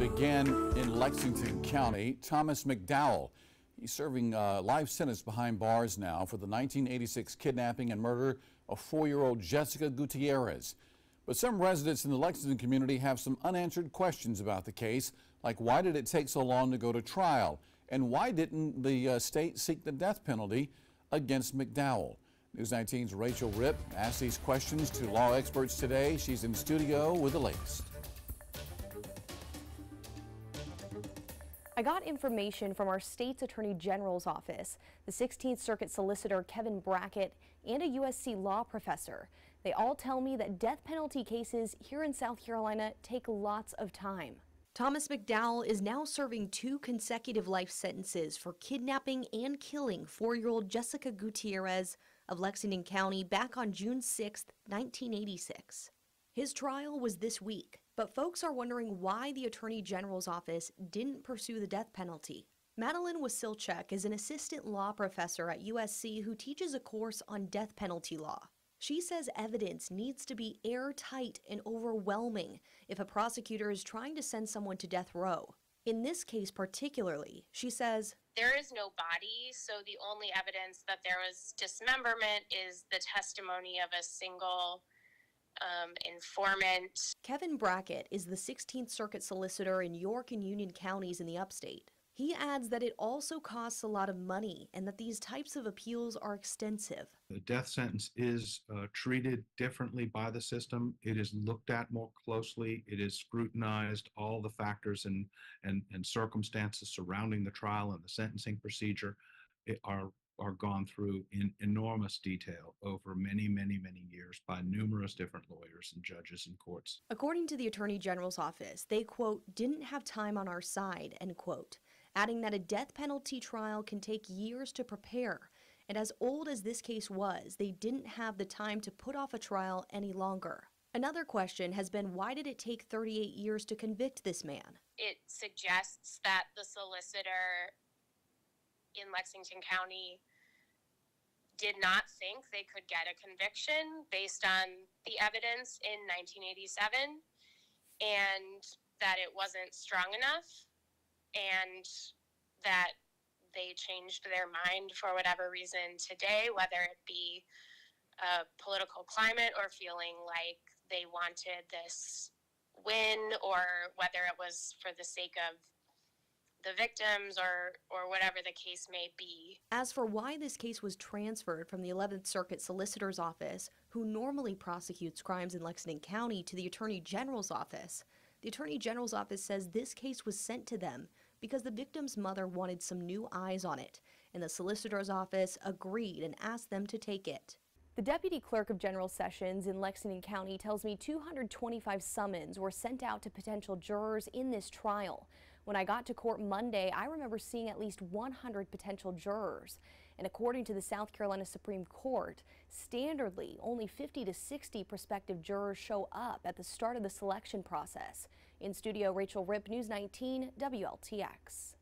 began in Lexington County. Thomas McDowell, he's serving a life sentence behind bars now for the 1986 kidnapping and murder of 4-year-old Jessica Gutierrez. But some residents in the Lexington community have some unanswered questions about the case, like why did it take so long to go to trial? And why didn't the state seek the death penalty against McDowell? News 19's Rachel Ripp asked these questions to law experts today. She's in studio with the latest. I got information from our state's Attorney General's office, the 16th Circuit Solicitor Kevin Brackett, and a USC law professor. They all tell me that death penalty cases here in South Carolina take lots of time. Thomas McDowell is now serving 2 consecutive life sentences for kidnapping and killing 4-year-old Jessica Gutierrez of Lexington County back on June 6, 1986. His trial was this week, but folks are wondering why the Attorney General's office didn't pursue the death penalty. Madeline Wasilchuk is an assistant law professor at USC who teaches a course on death penalty law. She says evidence needs to be airtight and overwhelming if a prosecutor is trying to send someone to death row. In this case particularly, she says, there is no body, so the only evidence that there was dismemberment is the testimony of a single informant. Kevin Brackett is the 16th Circuit Solicitor in York and Union counties in the upstate. He adds that it also costs a lot of money and that these types of appeals are extensive. The death sentence is treated differently by the system. It is looked at more closely. It is scrutinized. All the factors and circumstances surrounding the trial and the sentencing procedure are gone through in enormous detail over many years by numerous different lawyers and judges and courts. According to the Attorney General's office, they, quote, didn't have time on our side, end quote, adding that a death penalty trial can take years to prepare. And as old as this case was, they didn't have the time to put off a trial any longer. Another question has been, why did it take 38 years to convict this man? It suggests that the solicitor in Lexington County did not think they could get a conviction based on the evidence in 1987, and that it wasn't strong enough, and that they changed their mind for whatever reason today, whether it be a political climate or feeling like they wanted this win, or whether it was for the sake of the victims or whatever the case may be. As for why this case was transferred from the 11th Circuit Solicitor's Office, who normally prosecutes crimes in Lexington County, to the Attorney General's Office, the Attorney General's Office says this case was sent to them because the victim's mother wanted some new eyes on it, and the Solicitor's Office agreed and asked them to take it. The Deputy Clerk of General Sessions in Lexington County tells me 225 summons were sent out to potential jurors in this trial. When I got to court Monday, I remember seeing at least 100 potential jurors. And according to the South Carolina Supreme Court, standardly, only 50 to 60 prospective jurors show up at the start of the selection process. In studio, Rachel Ripp, News 19, WLTX.